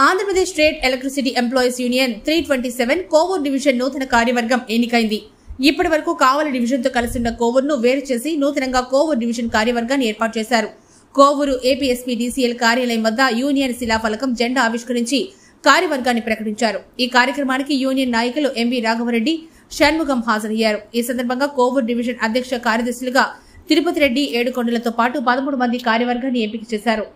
Andhra Pradesh state electricity employees union 327 Kovur division నూతన కార్యవర్గం ఎన్నికైంది. ఇప్పటి వరకు కావలి డివిజన్ తో కలిసి ఉన్న కోవూరును వేరు చేసి నూతనంగా కోవూరు డివిజన్ కార్యవర్గాన్ని ఏర్పాటు చేశారు. కోవూరు ఏపీఎస్పీ డీసీఎల్ కార్యాలయం వద్ద యూనియన్ శిలాఫలకం జెండా ఆవిష్కరించి కార్యవర్గాన్ని ప్రకటించారు. ఈ కార్యక్రమానికి యూనియన్ నాయకులు ఎంవి రాఘవరెడ్డి, షణ్ముగం హాజరయ్యారు. ఈ సందర్భంగా కోవూరు డివిజన్ అధ్యక్ష కార్యదర్శులుగా తిరుపతి రెడ్డి, ఏడుకొండలతో పాటు 13 మంది కార్యవర్గాన్ని ఎంపిక చేశారు.